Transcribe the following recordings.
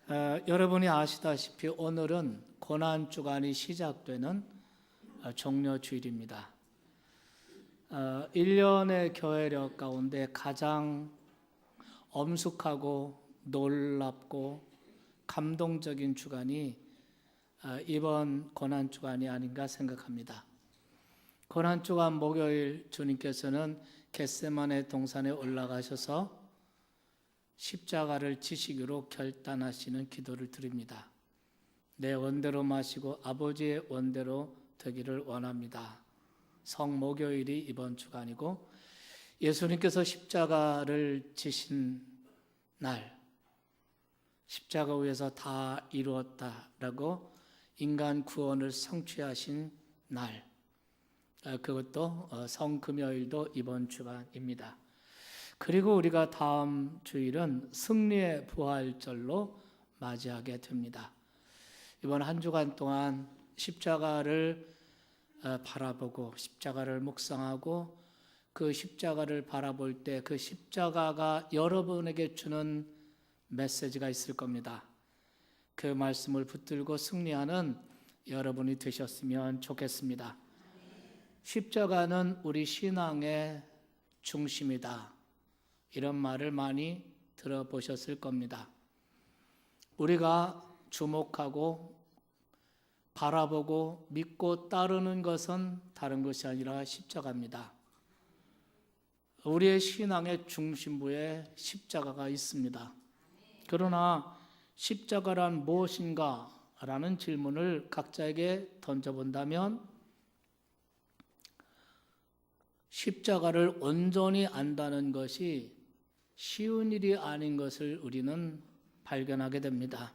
여러분이 아시다시피 오늘은 고난주간이 시작되는 종료주일입니다. 1년의 교회력 가운데 가장 엄숙하고 놀랍고 감동적인 주간이 이번 고난주간이 아닌가 생각합니다. 고난주간 목요일 주님께서는 겟세마네 동산에 올라가셔서 십자가를 지시기로 결단하시는 기도를 드립니다. 내 원대로 마시고 아버지의 원대로 되기를 원합니다. 성목요일이 이번 주간이고 예수님께서 십자가를 지신 날, 십자가 위에서 다 이루었다라고 인간 구원을 성취하신 날, 그것도 성금요일도 이번 주간입니다. 그리고 우리가 다음 주일은 승리의 부활절로 맞이하게 됩니다. 이번 한 주간 동안 십자가를 바라보고 십자가를 묵상하고 그 십자가를 바라볼 때 그 십자가가 여러분에게 주는 메시지가 있을 겁니다. 그 말씀을 붙들고 승리하는 여러분이 되셨으면 좋겠습니다. 십자가는 우리 신앙의 중심이다. 이런 말을 많이 들어보셨을 겁니다. 우리가 주목하고 바라보고 믿고 따르는 것은 다른 것이 아니라 십자가입니다. 우리의 신앙의 중심부에 십자가가 있습니다. 그러나 십자가란 무엇인가? 라는 질문을 각자에게 던져본다면 십자가를 온전히 안다는 것이 쉬운 일이 아닌 것을 우리는 발견하게 됩니다.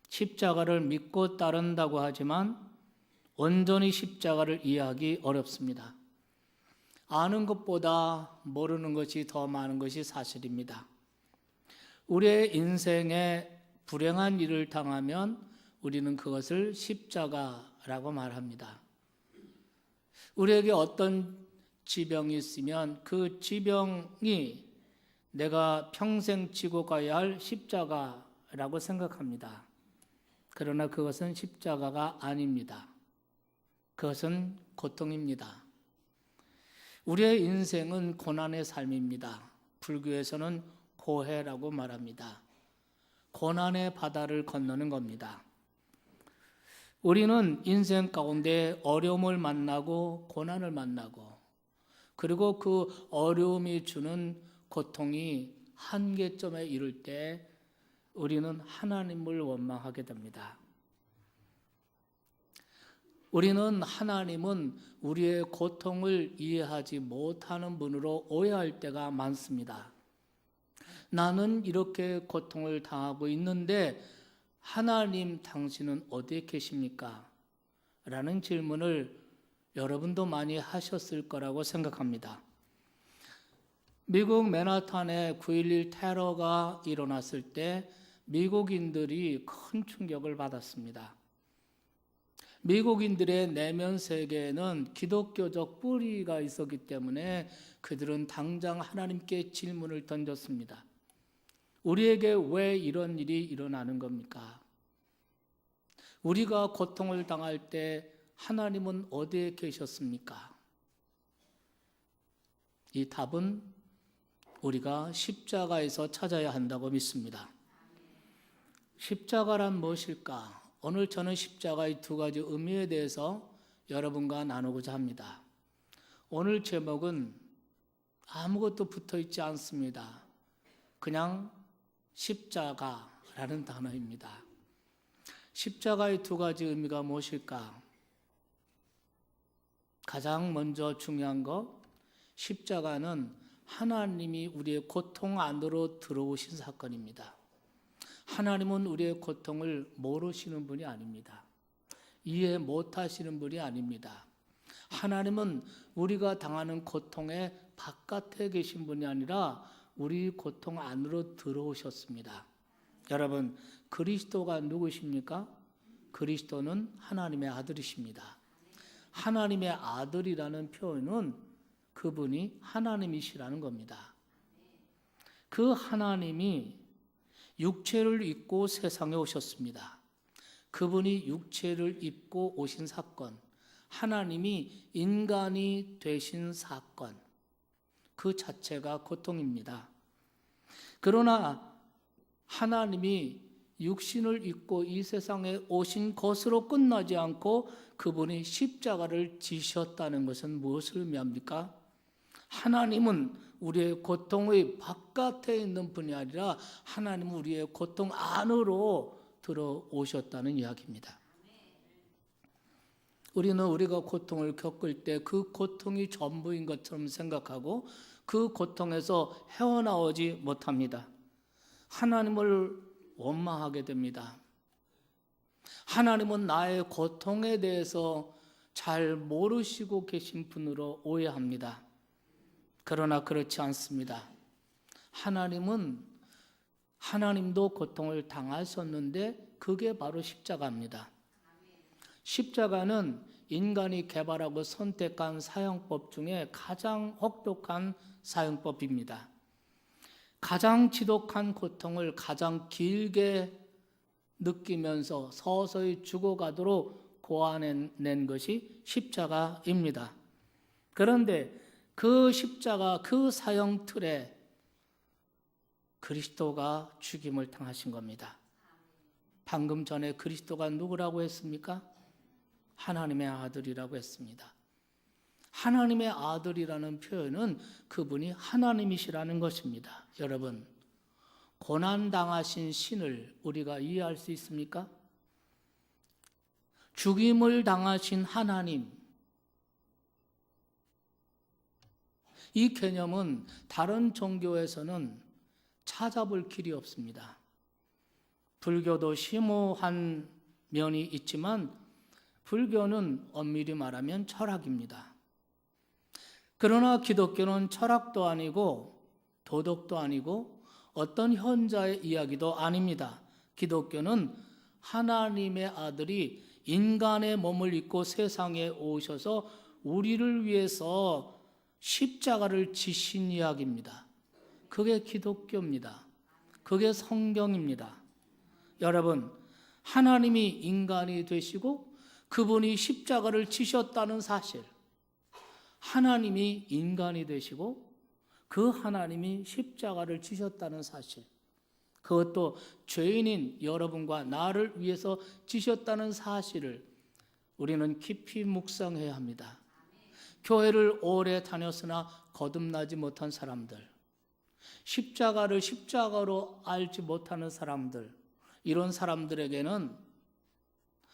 십자가를 믿고 따른다고 하지만 온전히 십자가를 이해하기 어렵습니다. 아는 것보다 모르는 것이 더 많은 것이 사실입니다. 우리의 인생에 불행한 일을 당하면 우리는 그것을 십자가라고 말합니다. 우리에게 어떤 지병이 있으면 그 지병이 내가 평생 지고 가야 할 십자가라고 생각합니다. 그러나 그것은 십자가가 아닙니다. 그것은 고통입니다. 우리의 인생은 고난의 삶입니다. 불교에서는 고해라고 말합니다. 고난의 바다를 건너는 겁니다. 우리는 인생 가운데 어려움을 만나고 고난을 만나고 그리고 그 어려움이 주는 고통이 한계점에 이를 때 우리는 하나님을 원망하게 됩니다. 우리는 하나님은 우리의 고통을 이해하지 못하는 분으로 오해할 때가 많습니다. 나는 이렇게 고통을 당하고 있는데 하나님 당신은 어디에 계십니까? 라는 질문을 여러분도 많이 하셨을 거라고 생각합니다. 미국 맨하탄에 9.11 테러가 일어났을 때 미국인들이 큰 충격을 받았습니다. 미국인들의 내면 세계에는 기독교적 뿌리가 있었기 때문에 그들은 당장 하나님께 질문을 던졌습니다. 우리에게 왜 이런 일이 일어나는 겁니까? 우리가 고통을 당할 때 하나님은 어디에 계셨습니까? 이 답은 우리가 십자가에서 찾아야 한다고 믿습니다. 십자가란 무엇일까? 오늘 저는 십자가의 두 가지 의미에 대해서 여러분과 나누고자 합니다. 오늘 제목은 아무것도 붙어 있지 않습니다. 그냥 십자가라는 단어입니다. 십자가의 두 가지 의미가 무엇일까? 가장 먼저 중요한 것, 십자가는 하나님이 우리의 고통 안으로 들어오신 사건입니다. 하나님은 우리의 고통을 모르시는 분이 아닙니다. 이해 못하시는 분이 아닙니다. 하나님은 우리가 당하는 고통의 바깥에 계신 분이 아니라 우리 고통 안으로 들어오셨습니다. 여러분, 그리스도가 누구십니까? 그리스도는 하나님의 아들이십니다. 하나님의 아들이라는 표현은 그분이 하나님이시라는 겁니다. 그 하나님이 육체를 입고 세상에 오셨습니다. 그분이 육체를 입고 오신 사건, 하나님이 인간이 되신 사건, 그 자체가 고통입니다. 그러나 하나님이 육신을 입고 이 세상에 오신 것으로 끝나지 않고 그분이 십자가를 지셨다는 것은 무엇을 의미합니까? 하나님은 우리의 고통의 바깥에 있는 분이 아니라 하나님은 우리의 고통 안으로 들어오셨다는 이야기입니다. 우리는 우리가 고통을 겪을 때 그 고통이 전부인 것처럼 생각하고 그 고통에서 헤어나오지 못합니다. 하나님을 원망하게 됩니다. 하나님은 나의 고통에 대해서 잘 모르시고 계신 분으로 오해합니다. 그러나 그렇지 않습니다. 하나님도 고통을 당하셨는데 그게 바로 십자가입니다. 십자가는 인간이 개발하고 선택한 사형법 중에 가장 혹독한 사형법입니다. 가장 지독한 고통을 가장 길게 느끼면서 서서히 죽어가도록 고안해낸 것이 십자가입니다. 그런데 그 십자가, 그 사형 틀에 그리스도가 죽임을 당하신 겁니다. 방금 전에 그리스도가 누구라고 했습니까? 하나님의 아들이라고 했습니다. 하나님의 아들이라는 표현은 그분이 하나님이시라는 것입니다. 여러분, 고난당하신 신을 우리가 이해할 수 있습니까? 죽임을 당하신 하나님, 이 개념은 다른 종교에서는 찾아볼 길이 없습니다. 불교도 심오한 면이 있지만 불교는 엄밀히 말하면 철학입니다. 그러나 기독교는 철학도 아니고 도덕도 아니고 어떤 현자의 이야기도 아닙니다. 기독교는 하나님의 아들이 인간의 몸을 입고 세상에 오셔서 우리를 위해서 십자가를 지신 이야기입니다. 그게 기독교입니다. 그게 성경입니다. 여러분, 하나님이 인간이 되시고 그분이 십자가를 지셨다는 사실, 하나님이 인간이 되시고 그 하나님이 십자가를 지셨다는 사실, 그것도 죄인인 여러분과 나를 위해서 지셨다는 사실을 우리는 깊이 묵상해야 합니다. 교회를 오래 다녔으나 거듭나지 못한 사람들, 십자가를 십자가로 알지 못하는 사람들, 이런 사람들에게는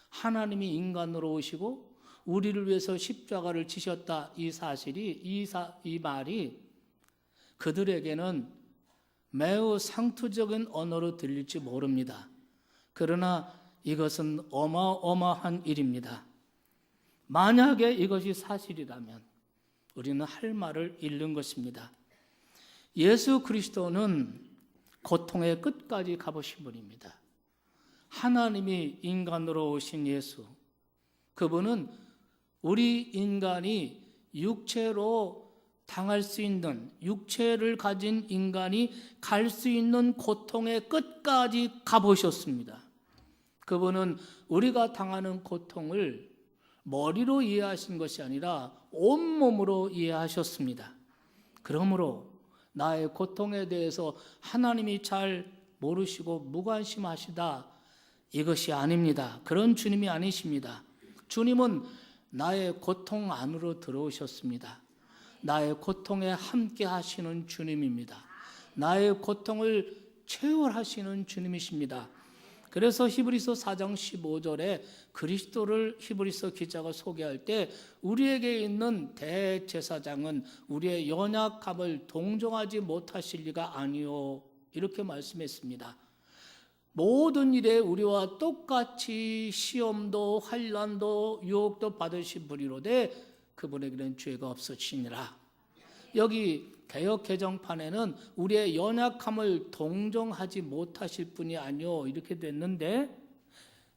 하나님이 인간으로 오시고 우리를 위해서 십자가를 지셨다, 이 사실이, 이 말이 그들에게는 매우 상투적인 언어로 들릴지 모릅니다. 그러나 이것은 어마어마한 일입니다. 만약에 이것이 사실이라면 우리는 할 말을 잃는 것입니다. 예수 그리스도는 고통의 끝까지 가보신 분입니다. 하나님이 인간으로 오신 예수, 그분은 우리 인간이 육체로 당할 수 있는, 육체를 가진 인간이 갈 수 있는 고통의 끝까지 가보셨습니다. 그분은 우리가 당하는 고통을 머리로 이해하신 것이 아니라 온몸으로 이해하셨습니다. 그러므로 나의 고통에 대해서 하나님이 잘 모르시고 무관심하시다, 이것이 아닙니다. 그런 주님이 아니십니다. 주님은 나의 고통 안으로 들어오셨습니다. 나의 고통에 함께 하시는 주님입니다. 나의 고통을 체험하시는 주님이십니다. 그래서 히브리서 4장 15절에 그리스도를 히브리서 기자가 소개할 때 우리에게 있는 대제사장은 우리의 연약함을 동정하지 못하실 리가 아니요, 이렇게 말씀했습니다. 모든 일에 우리와 똑같이 시험도 환난도 유혹도 받으신 분이로되 그분에게는 죄가 없으시니라. 여기 개역 개정판에는 우리의 연약함을 동정하지 못하실 분이 아니요, 이렇게 됐는데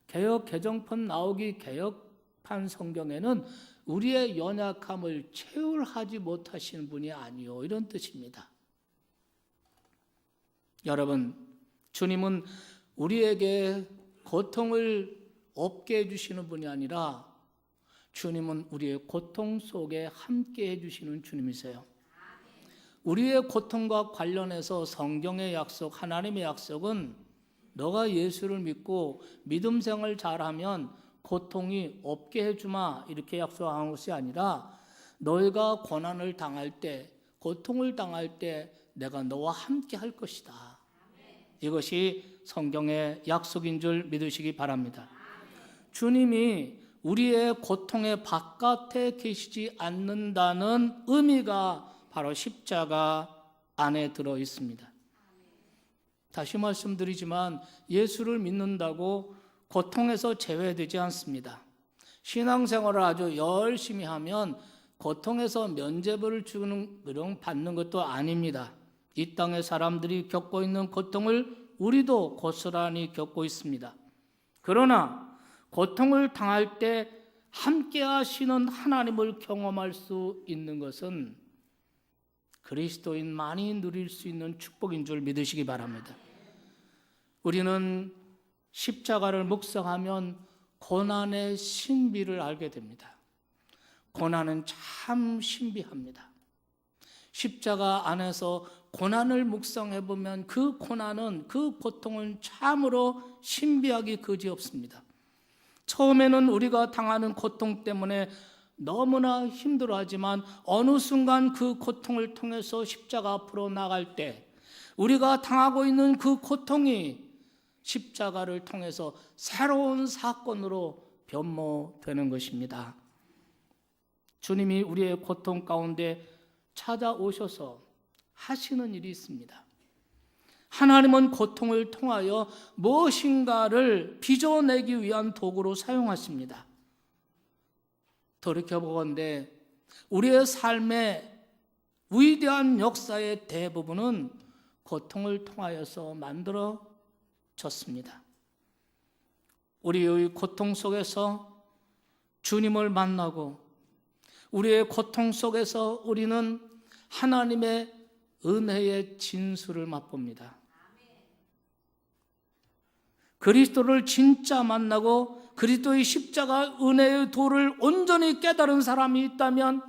개역 개정판 나오기 개역판 성경에는 우리의 연약함을 체휼하지 못하시는 분이 아니요, 이런 뜻입니다. 여러분, 주님은 우리에게 고통을 없게 해주시는 분이 아니라 주님은 우리의 고통 속에 함께 해주시는 주님이세요. 우리의 고통과 관련해서 성경의 약속, 하나님의 약속은 너가 예수를 믿고 믿음 생활 잘하면 고통이 없게 해주마 이렇게 약속한 것이 아니라 너희가 고난을 당할 때, 고통을 당할 때 내가 너와 함께 할 것이다. 이것이 성경의 약속인 줄 믿으시기 바랍니다. 주님이 우리의 고통의 바깥에 계시지 않는다는 의미가 바로 십자가 안에 들어 있습니다. 다시 말씀드리지만 예수를 믿는다고 고통에서 제외되지 않습니다. 신앙생활을 아주 열심히 하면 고통에서 면죄부를 받는 것도 아닙니다. 이 땅의 사람들이 겪고 있는 고통을 우리도 고스란히 겪고 있습니다. 그러나 고통을 당할 때 함께 하시는 하나님을 경험할 수 있는 것은 그리스도인만이 누릴 수 있는 축복인 줄 믿으시기 바랍니다. 우리는 십자가를 묵상하면 고난의 신비를 알게 됩니다. 고난은 참 신비합니다. 십자가 안에서 고난을 묵상해 보면 그 고난은, 그 고통은 참으로 신비하기 그지없습니다. 처음에는 우리가 당하는 고통 때문에 너무나 힘들어하지만 어느 순간 그 고통을 통해서 십자가 앞으로 나갈 때 우리가 당하고 있는 그 고통이 십자가를 통해서 새로운 사건으로 변모되는 것입니다. 주님이 우리의 고통 가운데 찾아오셔서 하시는 일이 있습니다. 하나님은 고통을 통하여 무엇인가를 빚어내기 위한 도구로 사용하십니다. 돌이켜보건대 우리의 삶의 위대한 역사의 대부분은 고통을 통하여서 만들어졌습니다. 우리의 고통 속에서 주님을 만나고 우리의 고통 속에서 우리는 하나님의 은혜의 진수를 맛봅니다. 그리스도를 진짜 만나고 그리스도의 십자가 은혜의 도를 온전히 깨달은 사람이 있다면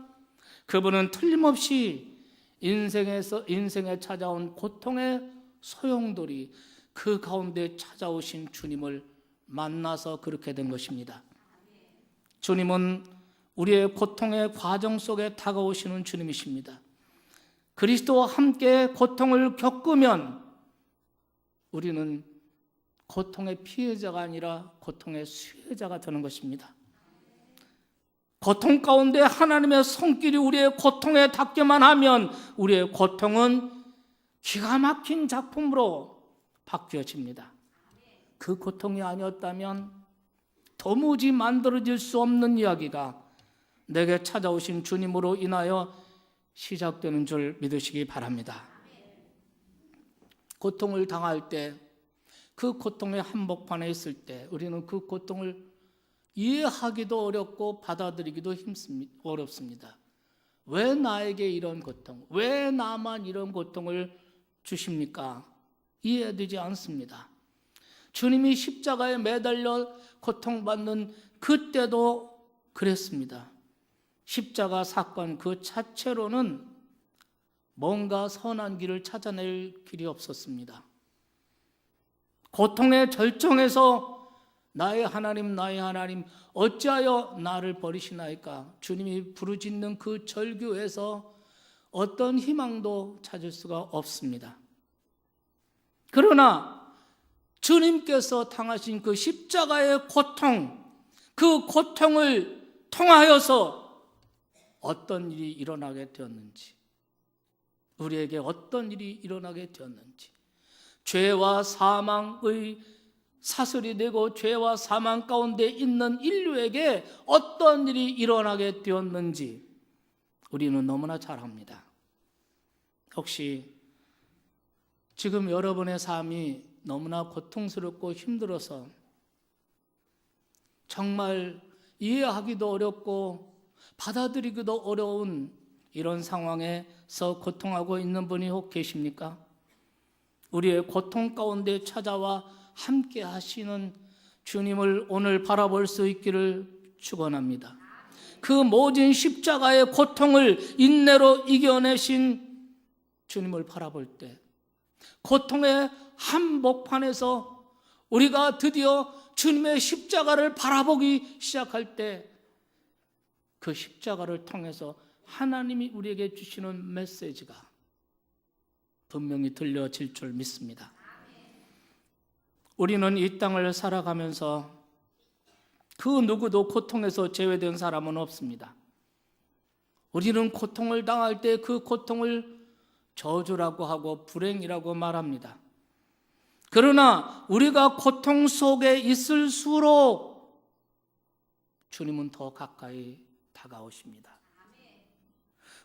그분은 틀림없이 인생에 찾아온 고통의 소용돌이 그 가운데 찾아오신 주님을 만나서 그렇게 된 것입니다. 주님은 우리의 고통의 과정 속에 다가오시는 주님이십니다. 그리스도와 함께 고통을 겪으면 우리는 고통의 피해자가 아니라 고통의 수혜자가 되는 것입니다. 고통 가운데 하나님의 손길이 우리의 고통에 닿기만 하면 우리의 고통은 기가 막힌 작품으로 바뀌어집니다. 그 고통이 아니었다면 도무지 만들어질 수 없는 이야기가 내게 찾아오신 주님으로 인하여 시작되는 줄 믿으시기 바랍니다. 고통을 당할 때, 그 고통의 한복판에 있을 때 우리는 그 고통을 이해하기도 어렵고 받아들이기도 어렵습니다. 왜 나에게 이런 고통, 왜 나만 이런 고통을 주십니까? 이해되지 않습니다. 주님이 십자가에 매달려 고통받는 그때도 그랬습니다. 십자가 사건 그 자체로는 뭔가 선한 길을 찾아낼 길이 없었습니다. 고통의 절정에서 나의 하나님 어찌하여 나를 버리시나이까 주님이 부르짖는 그 절규에서 어떤 희망도 찾을 수가 없습니다. 그러나 주님께서 당하신 그 십자가의 고통, 그 고통을 통하여서 어떤 일이 일어나게 되었는지, 우리에게 어떤 일이 일어나게 되었는지, 죄와 사망의 사슬이 되고 죄와 사망 가운데 있는 인류에게 어떤 일이 일어나게 되었는지 우리는 너무나 잘 압니다. 혹시 지금 여러분의 삶이 너무나 고통스럽고 힘들어서 정말 이해하기도 어렵고 받아들이기도 어려운 이런 상황에서 고통하고 있는 분이 혹 계십니까? 우리의 고통 가운데 찾아와 함께 하시는 주님을 오늘 바라볼 수 있기를 축원합니다. 그 모진 십자가의 고통을 인내로 이겨내신 주님을 바라볼 때, 고통의 한복판에서 우리가 드디어 주님의 십자가를 바라보기 시작할 때, 그 십자가를 통해서 하나님이 우리에게 주시는 메시지가 분명히 들려질 줄 믿습니다. 우리는 이 땅을 살아가면서 그 누구도 고통에서 제외된 사람은 없습니다. 우리는 고통을 당할 때 그 고통을 저주라고 하고 불행이라고 말합니다. 그러나 우리가 고통 속에 있을수록 주님은 더 가까이 다가오십니다.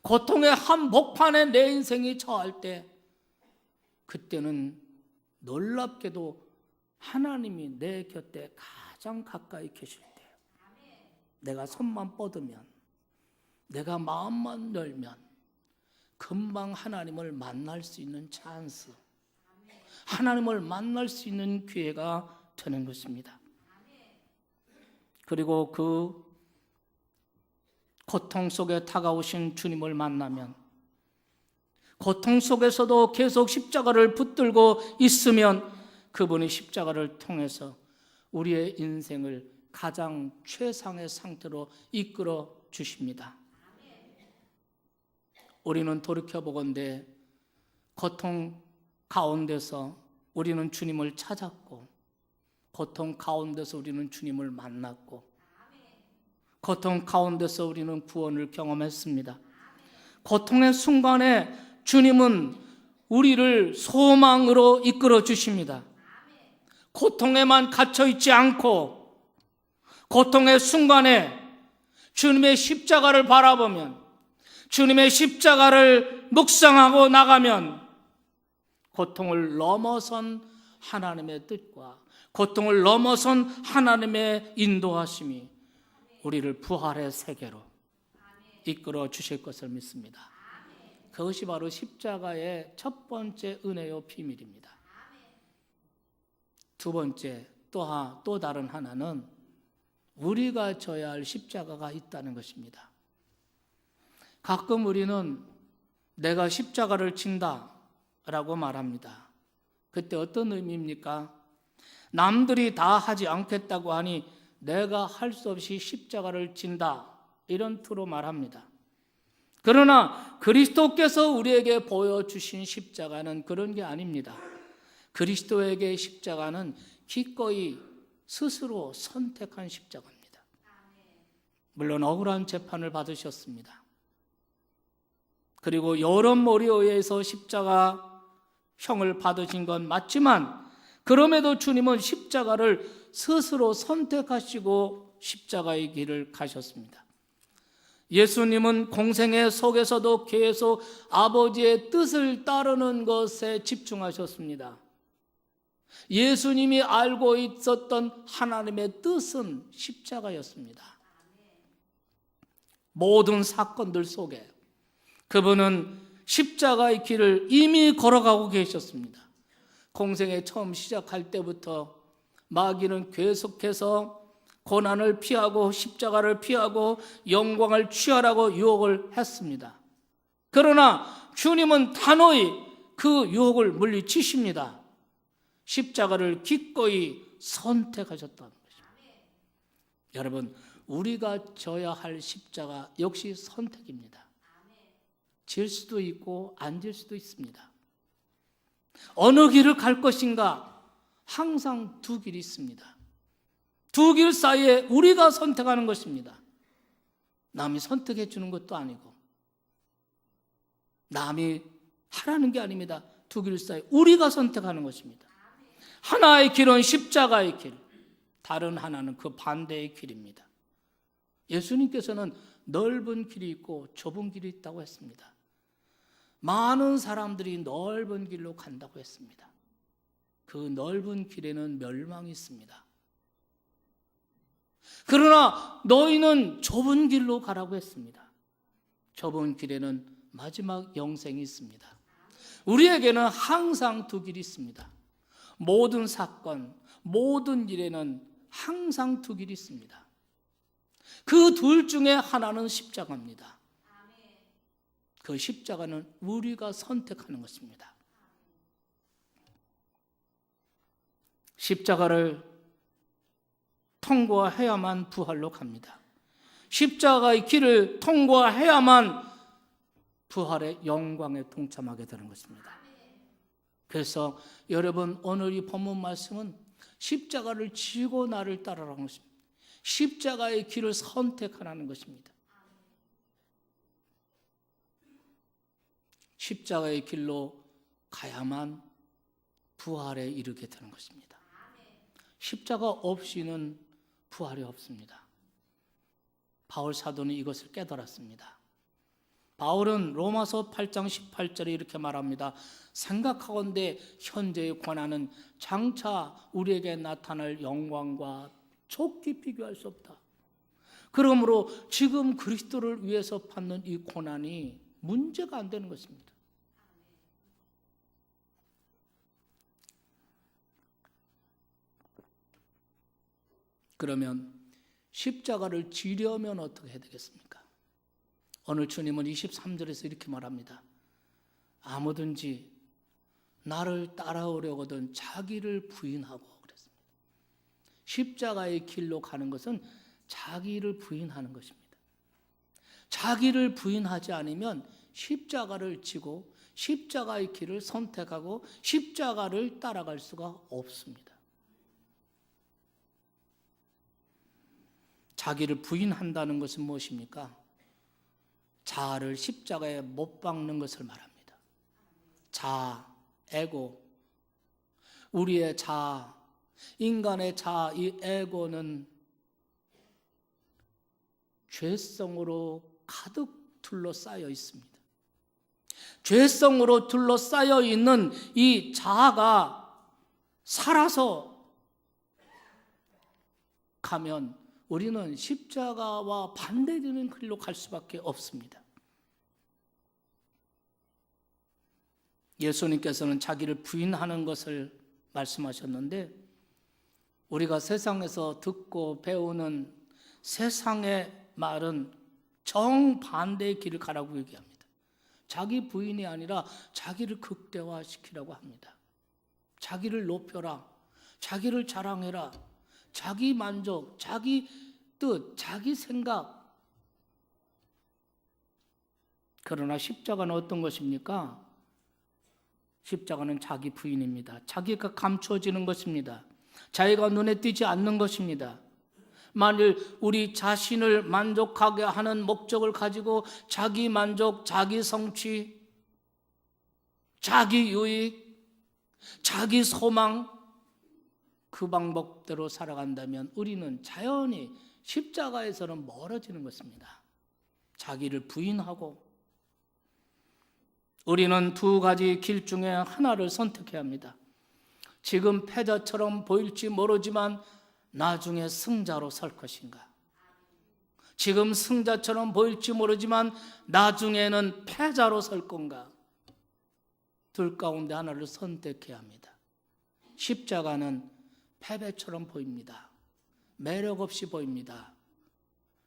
고통의 한복판에 내 인생이 처할 때, 그때는 놀랍게도 하나님이 내 곁에 가장 가까이 계실 때예요. 내가 손만 뻗으면, 내가 마음만 열면 금방 하나님을 만날 수 있는 찬스, 하나님을 만날 수 있는 기회가 되는 것입니다. 그리고 그 고통 속에 다가오신 주님을 만나면, 고통 속에서도 계속 십자가를 붙들고 있으면 그분이 십자가를 통해서 우리의 인생을 가장 최상의 상태로 이끌어 주십니다. 우리는 돌이켜보건대 고통 가운데서 우리는 주님을 찾았고, 고통 가운데서 우리는 주님을 만났고, 고통 가운데서 우리는 구원을 경험했습니다. 고통의 순간에 주님은 우리를 소망으로 이끌어 주십니다. 고통에만 갇혀 있지 않고, 고통의 순간에 주님의 십자가를 바라보면, 주님의 십자가를 묵상하고 나가면, 고통을 넘어선 하나님의 뜻과 고통을 넘어선 하나님의 인도하심이 우리를 부활의 세계로 이끌어 주실 것을 믿습니다. 그것이 바로 십자가의 첫 번째 은혜요 비밀입니다. 두 번째, 또 다른 하나는 우리가 져야 할 십자가가 있다는 것입니다. 가끔 우리는 내가 십자가를 진다 라고 말합니다. 그때 어떤 의미입니까? 남들이 다 하지 않겠다고 하니 내가 할 수 없이 십자가를 진다, 이런 투로 말합니다. 그러나 그리스도께서 우리에게 보여주신 십자가는 그런 게 아닙니다. 그리스도에게 십자가는 기꺼이 스스로 선택한 십자가입니다. 물론 억울한 재판을 받으셨습니다. 그리고 여러모리에 의해서 십자가형을 받으신 건 맞지만, 그럼에도 주님은 십자가를 스스로 선택하시고 십자가의 길을 가셨습니다. 예수님은 공생애 속에서도 계속 아버지의 뜻을 따르는 것에 집중하셨습니다. 예수님이 알고 있었던 하나님의 뜻은 십자가였습니다. 모든 사건들 속에 그분은 십자가의 길을 이미 걸어가고 계셨습니다. 공생애 처음 시작할 때부터 마귀는 계속해서 고난을 피하고 십자가를 피하고 영광을 취하라고 유혹을 했습니다. 그러나 주님은 단호히 그 유혹을 물리치십니다. 십자가를 기꺼이 선택하셨다는 것입니다. 여러분, 우리가 져야 할 십자가 역시 선택입니다. 질 수도 있고 안 질 수도 있습니다. 어느 길을 갈 것인가? 항상 두 길이 있습니다. 두 길 사이에 우리가 선택하는 것입니다. 남이 선택해 주는 것도 아니고 남이 하라는 게 아닙니다. 두 길 사이에 우리가 선택하는 것입니다. 하나의 길은 십자가의 길, 다른 하나는 그 반대의 길입니다. 예수님께서는 넓은 길이 있고 좁은 길이 있다고 했습니다. 많은 사람들이 넓은 길로 간다고 했습니다. 그 넓은 길에는 멸망이 있습니다. 그러나 너희는 좁은 길로 가라고 했습니다. 좁은 길에는 마지막 영생이 있습니다. 우리에게는 항상 두 길이 있습니다. 모든 사건, 모든 일에는 항상 두 길이 있습니다. 그 둘 중에 하나는 십자가입니다. 그 십자가는 우리가 선택하는 것입니다. 십자가를 통과해야만 부활로 갑니다. 십자가의 길을 통과해야만 부활의 영광에 동참하게 되는 것입니다. 그래서 여러분, 오늘 이 본문 말씀은 십자가를 지고 나를 따르라는 것입니다. 십자가의 길을 선택하라는 것입니다. 십자가의 길로 가야만 부활에 이르게 되는 것입니다. 십자가 없이는 부활이 없습니다. 바울 사도는 이것을 깨달았습니다. 바울은 로마서 8장 18절에 이렇게 말합니다. 생각하건대 현재의 고난은 장차 우리에게 나타날 영광과 족히 비교할 수 없다. 그러므로 지금 그리스도를 위해서 받는 이 고난이 문제가 안 되는 것입니다. 그러면 십자가를 지려면 어떻게 해야 되겠습니까? 오늘 주님은 23절에서 이렇게 말합니다. 아무든지 나를 따라오려거든 자기를 부인하고 그랬습니다. 십자가의 길로 가는 것은 자기를 부인하는 것입니다. 자기를 부인하지 않으면 십자가를 지고 십자가의 길을 선택하고 십자가를 따라갈 수가 없습니다. 자기를 부인한다는 것은 무엇입니까? 자아를 십자가에 못 박는 것을 말합니다. 자아, 에고, 우리의 자아, 인간의 자아, 이 에고는 죄성으로 가득 둘러싸여 있습니다. 죄성으로 둘러싸여 있는 이 자아가 살아서 가면 우리는 십자가와 반대되는 길로 갈 수밖에 없습니다. 예수님께서는 자기를 부인하는 것을 말씀하셨는데 우리가 세상에서 듣고 배우는 세상의 말은 정반대의 길을 가라고 얘기합니다. 자기 부인이 아니라 자기를 극대화시키라고 합니다. 자기를 높여라, 자기를 자랑해라, 자기 만족, 자기 뜻, 자기 생각. 그러나 십자가는 어떤 것입니까? 십자가는 자기 부인입니다. 자기가 감추어지는 것입니다. 자기가 눈에 띄지 않는 것입니다. 만일 우리 자신을 만족하게 하는 목적을 가지고 자기 만족, 자기 성취, 자기 유익, 자기 소망, 그 방법대로 살아간다면 우리는 자연히 십자가에서는 멀어지는 것입니다. 자기를 부인하고 우리는 두 가지 길 중에 하나를 선택해야 합니다. 지금 패자처럼 보일지 모르지만 나중에 승자로 설 것인가? 지금 승자처럼 보일지 모르지만 나중에는 패자로 설 건가? 둘 가운데 하나를 선택해야 합니다. 십자가는 패배처럼 보입니다. 매력 없이 보입니다.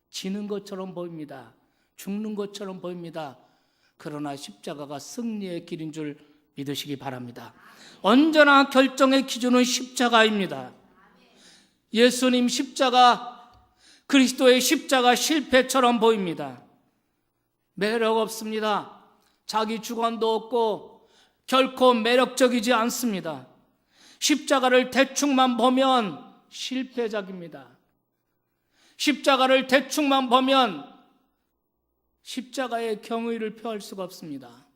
지는 것처럼 보입니다. 죽는 것처럼 보입니다. 그러나 십자가가 승리의 길인 줄 믿으시기 바랍니다. 언제나 결정의 기준은 십자가입니다. 예수님 십자가, 그리스도의 십자가 실패처럼 보입니다. 매력 없습니다. 자기 주관도 없고 결코 매력적이지 않습니다. 십자가를 대충만 보면 실패작입니다. 십자가를 대충만 보면 십자가의 경의를 표할 수가 없습니다.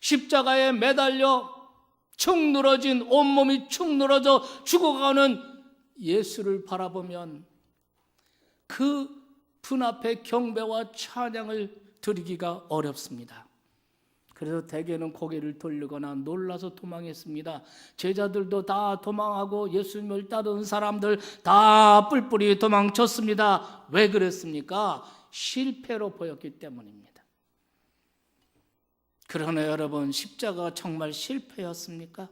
십자가에 매달려 축 늘어진 온몸이 축 늘어져 죽어가는 예수를 바라보면 그 분 앞에 경배와 찬양을 드리기가 어렵습니다. 그래서 대개는 고개를 돌리거나 놀라서 도망했습니다. 제자들도 다 도망하고 예수님을 따르는 사람들 다 뿔뿔이 도망쳤습니다. 왜 그랬습니까? 실패로 보였기 때문입니다. 그러나 여러분, 십자가가 정말 실패였습니까?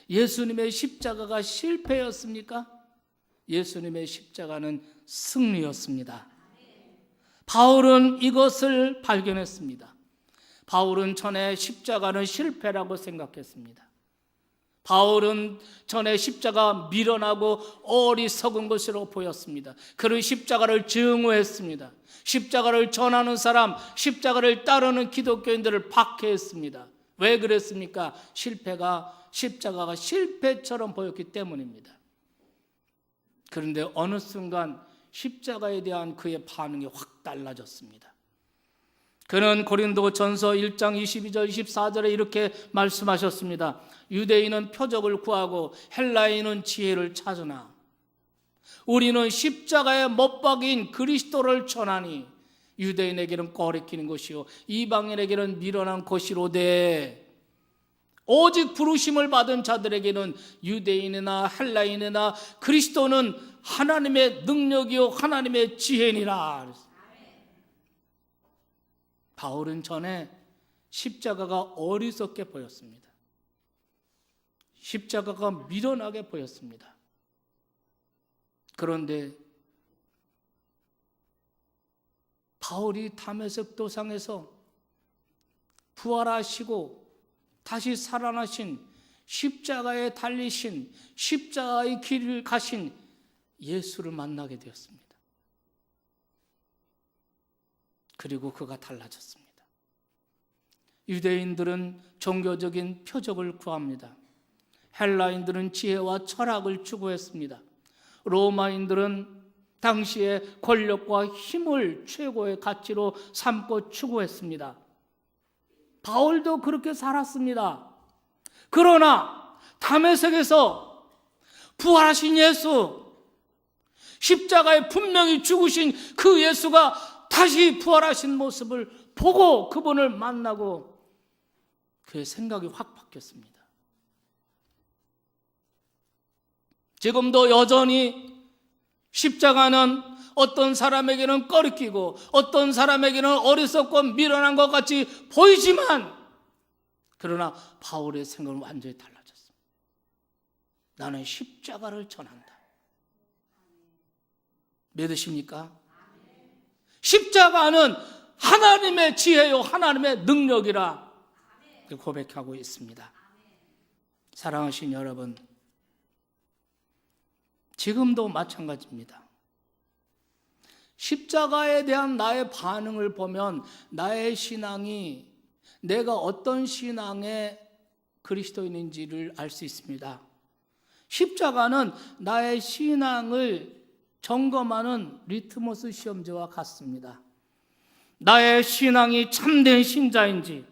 예수님의 십자가가 실패였습니까? 예수님의 십자가는 승리였습니다. 바울은 이것을 발견했습니다. 바울은 전에 십자가는 실패라고 생각했습니다. 바울은 전에 십자가 미련하고 어리석은 것으로 보였습니다. 그런 십자가를 증오했습니다. 십자가를 전하는 사람, 십자가를 따르는 기독교인들을 박해했습니다. 왜 그랬습니까? 십자가가 실패처럼 보였기 때문입니다. 그런데 어느 순간 십자가에 대한 그의 반응이 확 달라졌습니다. 그는 고린도전서 1장 22절 24절에 이렇게 말씀하셨습니다. 유대인은 표적을 구하고 헬라인은 지혜를 찾으나 우리는 십자가에 못 박인 그리스도를 전하니 유대인에게는 꺼리키는 것이요 이방인에게는 미련한 것이로되 오직 부르심을 받은 자들에게는 유대인이나 헬라인이나 그리스도는 하나님의 능력이요 하나님의 지혜니라. 바울은 전에 십자가가 어리석게 보였습니다. 십자가가 미련하게 보였습니다. 그런데 바울이 다메섹 도상에서 부활하시고 다시 살아나신 십자가에 달리신 십자가의 길을 가신 예수를 만나게 되었습니다. 그리고 그가 달라졌습니다. 유대인들은 종교적인 표적을 구합니다. 헬라인들은 지혜와 철학을 추구했습니다. 로마인들은 당시에 권력과 힘을 최고의 가치로 삼고 추구했습니다. 바울도 그렇게 살았습니다. 그러나 다메섹에서 부활하신 예수, 십자가에 분명히 죽으신 그 예수가 다시 부활하신 모습을 보고 그분을 만나고 그의 생각이 확 바뀌었습니다. 지금도 여전히 십자가는 어떤 사람에게는 꺼리끼고 어떤 사람에게는 어리석고 미련한 것 같이 보이지만 그러나 바울의 생각은 완전히 달라졌습니다. 나는 십자가를 전한다. 믿으십니까? 십자가는 하나님의 지혜요 하나님의 능력이라 고백하고 있습니다. 사랑하신 여러분, 지금도 마찬가지입니다. 십자가에 대한 나의 반응을 보면 나의 신앙이 내가 어떤 신앙의 그리스도인인지를 알 수 있습니다. 십자가는 나의 신앙을 점검하는 리트머스 시험지와 같습니다. 나의 신앙이 참된 신자인지,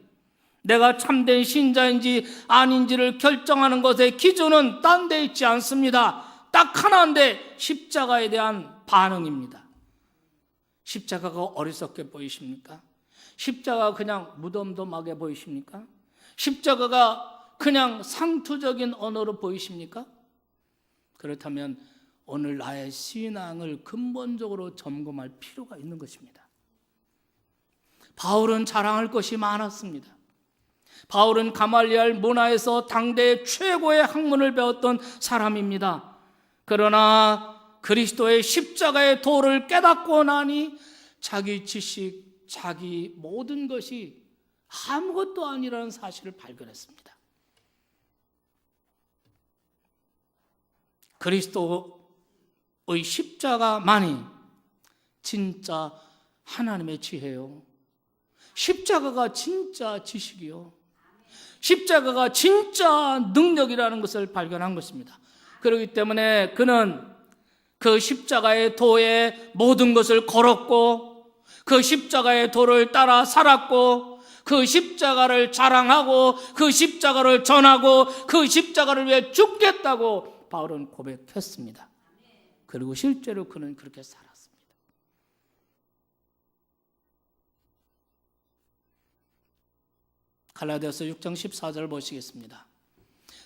내가 참된 신자인지 아닌지를 결정하는 것의 기준은 딴 데 있지 않습니다. 딱 하나인데 십자가에 대한 반응입니다. 십자가가 어리석게 보이십니까? 십자가가 그냥 무덤덤하게 보이십니까? 십자가가 그냥 상투적인 언어로 보이십니까? 그렇다면 오늘 나의 신앙을 근본적으로 점검할 필요가 있는 것입니다. 바울은 자랑할 것이 많았습니다. 바울은 가말리알 문화에서 당대의 최고의 학문을 배웠던 사람입니다. 그러나 그리스도의 십자가의 도를 깨닫고 나니 자기 지식, 자기 모든 것이 아무것도 아니라는 사실을 발견했습니다. 그리스도의 십자가만이 진짜 하나님의 지혜요, 십자가가 진짜 지식이요, 십자가가 진짜 능력이라는 것을 발견한 것입니다. 그렇기 때문에 그는 그 십자가의 도에 모든 것을 걸었고 그 십자가의 도를 따라 살았고 그 십자가를 자랑하고 그 십자가를 전하고 그 십자가를 위해 죽겠다고 바울은 고백했습니다. 그리고 실제로 그는 그렇게 살았습니다. 갈라디아서 6장 14절 보시겠습니다.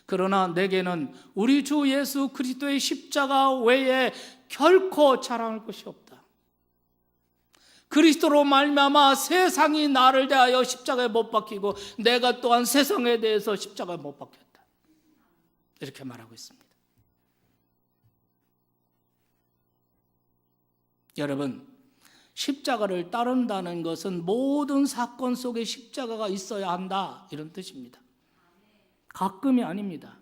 그러나 내게는 우리 주 예수 그리스도의 십자가 외에 결코 자랑할 것이 없다. 그리스도로 말미암아 세상이 나를 대하여 십자가에 못 박히고 내가 또한 세상에 대해서 십자가에 못 박혔다. 이렇게 말하고 있습니다. 여러분, 십자가를 따른다는 것은 모든 사건 속에 십자가가 있어야 한다, 이런 뜻입니다. 가끔이 아닙니다.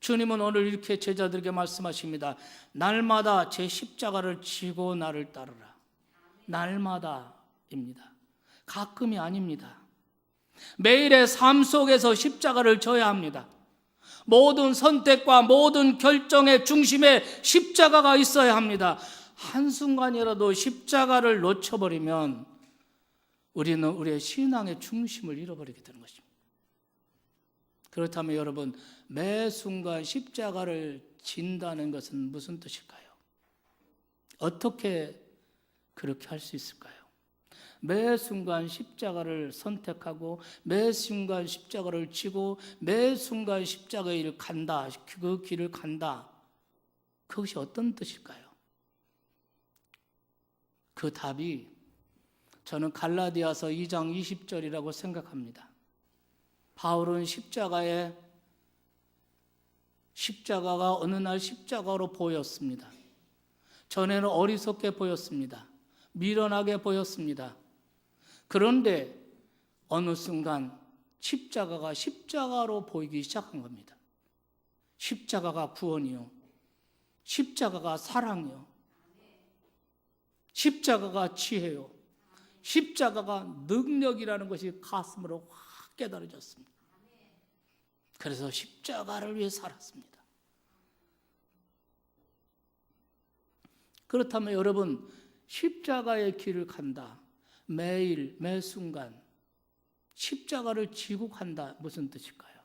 주님은 오늘 이렇게 제자들에게 말씀하십니다. 날마다 제 십자가를 지고 나를 따르라. 날마다입니다. 가끔이 아닙니다. 매일의 삶 속에서 십자가를 져야 합니다. 모든 선택과 모든 결정의 중심에 십자가가 있어야 합니다. 한순간이라도 십자가를 놓쳐버리면 우리는 우리의 신앙의 중심을 잃어버리게 되는 것입니다. 그렇다면 여러분, 매 순간 십자가를 진다는 것은 무슨 뜻일까요? 어떻게 그렇게 할 수 있을까요? 매 순간 십자가를 선택하고 매 순간 십자가를 지고 매 순간 십자가의 길을 간다, 그 길을 간다. 그것이 어떤 뜻일까요? 그 답이 저는 갈라디아서 2장 20절이라고 생각합니다. 바울은 십자가가 어느 날 십자가로 보였습니다. 전에는 어리석게 보였습니다. 미련하게 보였습니다. 그런데 어느 순간 십자가가 십자가로 보이기 시작한 겁니다. 십자가가 구원이요, 십자가가 사랑이요, 십자가가 지혜요, 십자가가 능력이라는 것이 가슴으로 확 깨달아졌습니다. 그래서 십자가를 위해 살았습니다. 그렇다면 여러분, 십자가의 길을 간다, 매일 매 순간 십자가를 지고 간다, 무슨 뜻일까요?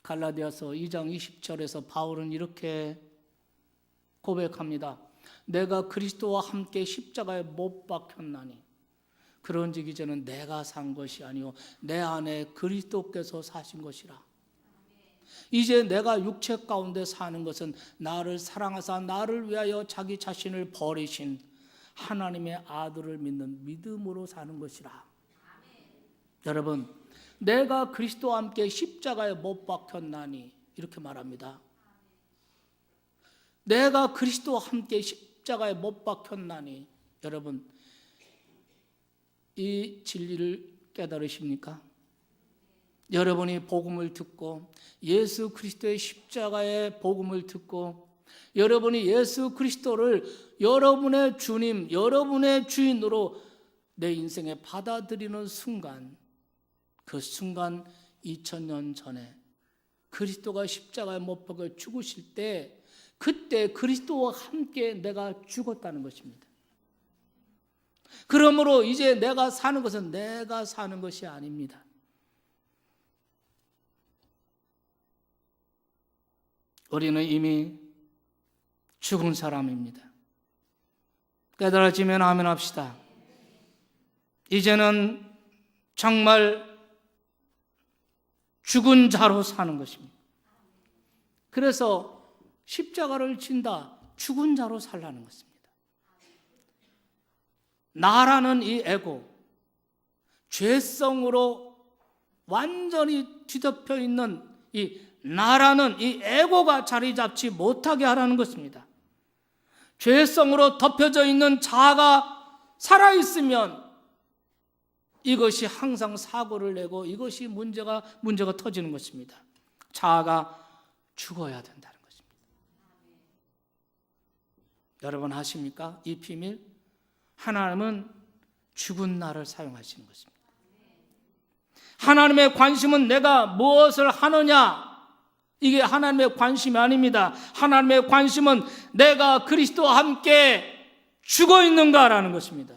갈라디아서 2장 20절에서 바울은 이렇게 고백합니다. 내가 그리스도와 함께 십자가에 못 박혔나니 그런즉 이제는 내가 산 것이 아니요 내 안에 그리스도께서 사신 것이라. 이제 내가 육체 가운데 사는 것은 나를 사랑하사 나를 위하여 자기 자신을 버리신 하나님의 아들을 믿는 믿음으로 사는 것이라. 여러분, 내가 그리스도와 함께 십자가에 못 박혔나니 이렇게 말합니다. 내가 그리스도와 함께 십자가에 못 박혔나니, 여러분, 이 진리를 깨달으십니까? 여러분이 복음을 듣고 예수 그리스도의 십자가의 복음을 듣고 여러분이 예수 그리스도를 여러분의 주님, 여러분의 주인으로 내 인생에 받아들이는 순간, 그 순간 2000년 전에 그리스도가 십자가에 못 박혀 죽으실 때 그때 그리스도와 함께 내가 죽었다는 것입니다. 그러므로 이제 내가 사는 것은 내가 사는 것이 아닙니다. 우리는 이미 죽은 사람입니다. 깨달아지면 아멘 합시다. 이제는 정말 죽은 자로 사는 것입니다. 그래서 십자가를 진다, 죽은 자로 살라는 것입니다. 나라는 이 에고, 죄성으로 완전히 뒤덮여 있는 이 나라는 이 에고가 자리 잡지 못하게 하라는 것입니다. 죄성으로 덮여져 있는 자아가 살아있으면 이것이 항상 사고를 내고 이것이 문제가 터지는 것입니다. 자아가 죽어야 된다는 것입니다. 여러분 아십니까? 이 비밀, 하나님은 죽은 나를 사용하시는 것입니다. 하나님의 관심은 내가 무엇을 하느냐, 이게 하나님의 관심이 아닙니다. 하나님의 관심은 내가 그리스도와 함께 죽어 있는가라는 것입니다.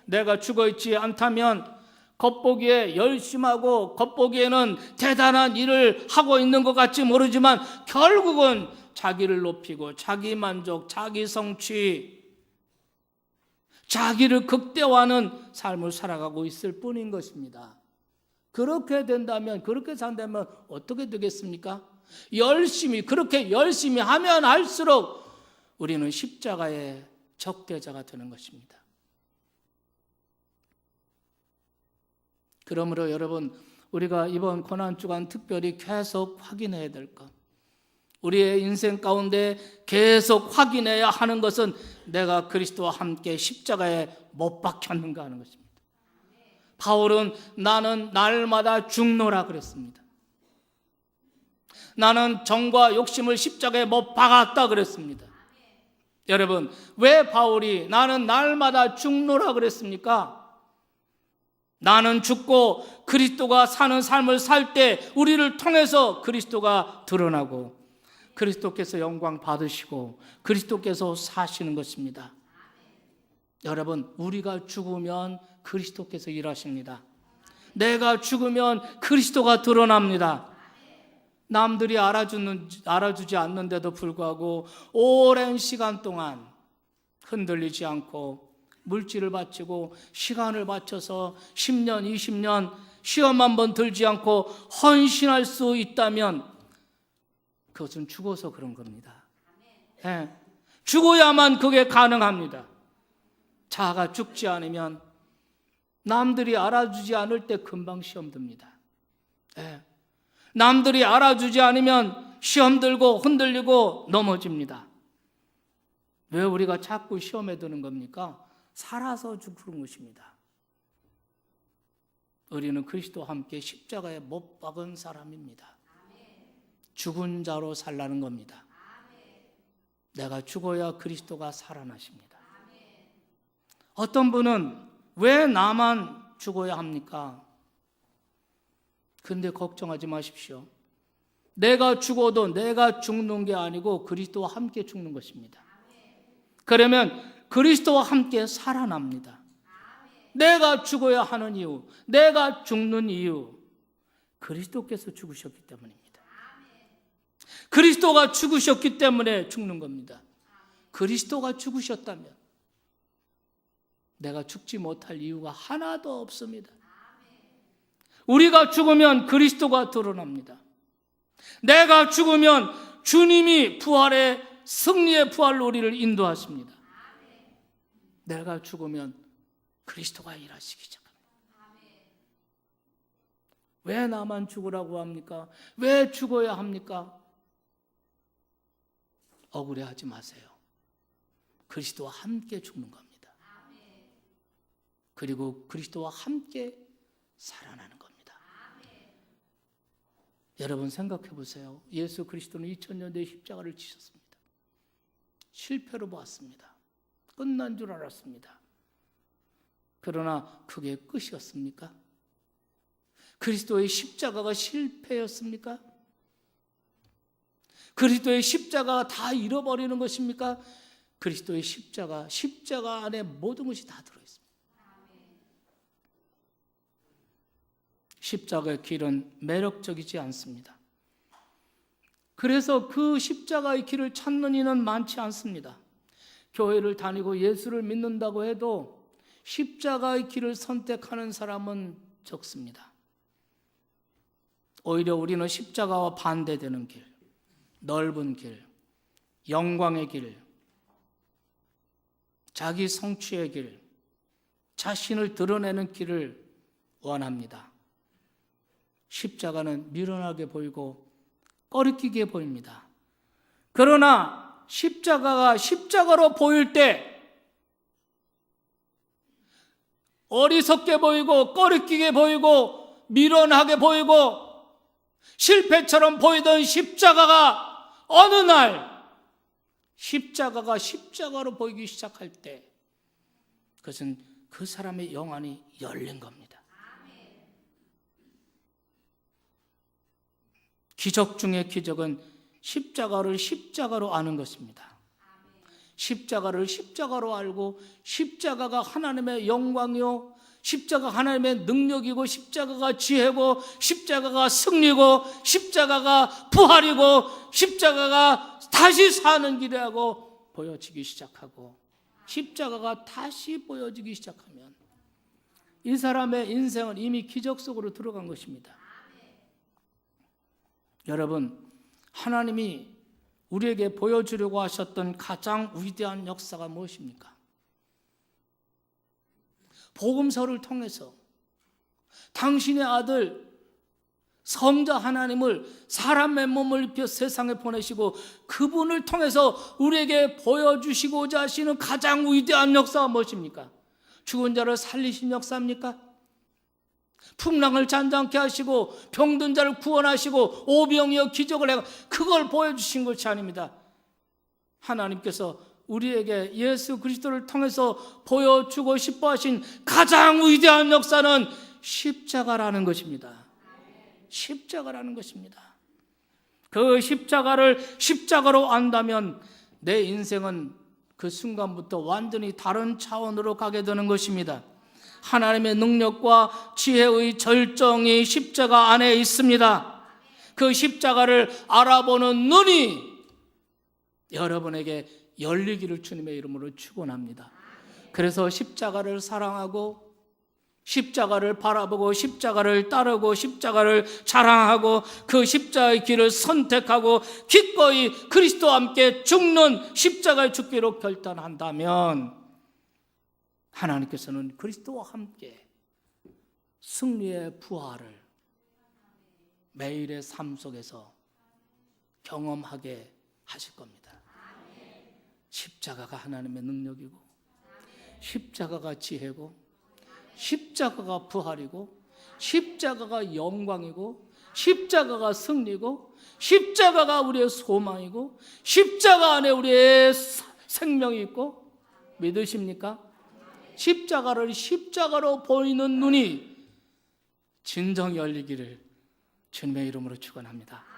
내가 죽어 있지 않다면 겉보기에 열심하고 겉보기에는 대단한 일을 하고 있는 것 같지 모르지만 결국은 자기를 높이고 자기 만족, 자기 성취, 자기를 극대화하는 삶을 살아가고 있을 뿐인 것입니다. 그렇게 된다면, 그렇게 산다면 어떻게 되겠습니까? 그렇게 열심히 하면 할수록 우리는 십자가의 적대자가 되는 것입니다. 그러므로 여러분, 우리가 이번 고난주간 특별히 계속 확인해야 될 것, 우리의 인생 가운데 계속 확인해야 하는 것은 내가 그리스도와 함께 십자가에 못 박혔는가 하는 것입니다. 바울은 나는 날마다 죽노라 그랬습니다. 나는 정과 욕심을 십자가에 못 박았다 그랬습니다. 여러분, 왜 바울이 나는 날마다 죽노라 그랬습니까? 나는 죽고 그리스도가 사는 삶을 살 때 우리를 통해서 그리스도가 드러나고 그리스도께서 영광 받으시고 그리스도께서 사시는 것입니다. 여러분, 우리가 죽으면 그리스도께서 일하십니다. 내가 죽으면 그리스도가 드러납니다. 남들이 알아주지 않는데도 불구하고 오랜 시간 동안 흔들리지 않고 물질을 바치고 시간을 바쳐서 10년, 20년 시험 한번 들지 않고 헌신할 수 있다면 그것은 죽어서 그런 겁니다. 네. 죽어야만 그게 가능합니다. 자아가 죽지 않으면 남들이 알아주지 않을 때 금방 시험 듭니다. 네. 남들이 알아주지 않으면 시험 들고 흔들리고 넘어집니다. 왜 우리가 자꾸 시험에 드는 겁니까? 살아서 죽는 것입니다. 우리는 그리스도와 함께 십자가에 못 박은 사람입니다. 죽은 자로 살라는 겁니다. 내가 죽어야 그리스도가 살아나십니다. 어떤 분은 왜 나만 죽어야 합니까? 근데 걱정하지 마십시오. 내가 죽어도 내가 죽는 게 아니고 그리스도와 함께 죽는 것입니다. 그러면 그리스도와 함께 살아납니다. 내가 죽어야 하는 이유, 내가 죽는 이유, 그리스도께서 죽으셨기 때문입니다. 그리스도가 죽으셨기 때문에 죽는 겁니다. 그리스도가 죽으셨다면 내가 죽지 못할 이유가 하나도 없습니다. 우리가 죽으면 그리스도가 드러납니다. 내가 죽으면 주님이 부활의 승리의 부활로 우리를 인도하십니다. 내가 죽으면 그리스도가 일하시기 시작합니다. 왜 나만 죽으라고 합니까? 왜 죽어야 합니까? 억울해하지 마세요. 그리스도와 함께 죽는 겁니다. 그리고 그리스도와 함께 살아나는 겁니다. 여러분 생각해 보세요. 예수 그리스도는 2000년 뒤에 십자가를 지셨습니다. 실패로 보았습니다. 끝난 줄 알았습니다. 그러나 그게 끝이었습니까? 그리스도의 십자가가 실패였습니까? 그리스도의 십자가가 다 잃어버리는 것입니까? 그리스도의 십자가 안에 모든 것이 다 들어있습니다. 십자가의 길은 매력적이지 않습니다. 그래서 그 십자가의 길을 찾는 이는 많지 않습니다. 교회를 다니고 예수를 믿는다고 해도 십자가의 길을 선택하는 사람은 적습니다. 오히려 우리는 십자가와 반대되는 길, 넓은 길, 영광의 길, 자기 성취의 길, 자신을 드러내는 길을 원합니다. 십자가는 미련하게 보이고 꺼리끼게 보입니다. 그러나 십자가가 십자가로 보일 때 어리석게 보이고 꺼리끼게 보이고 미련하게 보이고 실패처럼 보이던 십자가가 어느 날 십자가가 십자가로 보이기 시작할 때 그것은 그 사람의 영안이 열린 겁니다. 기적 중의 기적은 십자가를 십자가로 아는 것입니다. 십자가를 십자가로 알고 십자가가 하나님의 영광이요, 십자가가 하나님의 능력이고, 십자가가 지혜고, 십자가가 승리고, 십자가가 부활이고, 십자가가 다시 사는 길이라고 보여지기 시작하고, 십자가가 다시 보여지기 시작하면 이 사람의 인생은 이미 기적 속으로 들어간 것입니다. 여러분, 하나님이 우리에게 보여주려고 하셨던 가장 위대한 역사가 무엇입니까? 복음서를 통해서 당신의 아들 성자 하나님을 사람의 몸을 입혀 세상에 보내시고 그분을 통해서 우리에게 보여주시고자 하시는 가장 위대한 역사가 무엇입니까? 죽은 자를 살리신 역사입니까? 풍랑을 잔잔케 하시고 병든 자를 구원하시고 오병이어 기적을 해 그걸 보여주신 것이 아닙니다. 하나님께서 우리에게 예수 그리스도를 통해서 보여주고 싶어 하신 가장 위대한 역사는 십자가라는 것입니다. 십자가라는 것입니다. 그 십자가를 십자가로 안다면 내 인생은 그 순간부터 완전히 다른 차원으로 가게 되는 것입니다. 하나님의 능력과 지혜의 절정이 십자가 안에 있습니다. 그 십자가를 알아보는 눈이 여러분에게 열리기를 주님의 이름으로 축원합니다. 그래서 십자가를 사랑하고 십자가를 바라보고 십자가를 따르고 십자가를 자랑하고 그 십자가의 길을 선택하고 기꺼이 그리스도와 함께 죽는 십자가의 죽기로 결단한다면 하나님께서는 그리스도와 함께 승리의 부활을 매일의 삶 속에서 경험하게 하실 겁니다. 십자가가 하나님의 능력이고 십자가가 지혜고 십자가가 부활이고 십자가가 영광이고 십자가가 승리고 십자가가 우리의 소망이고 십자가 안에 우리의 생명이 있고 믿으십니까? 십자가를 십자가로 보이는 눈이 진정 열리기를 주님의 이름으로 축원합니다.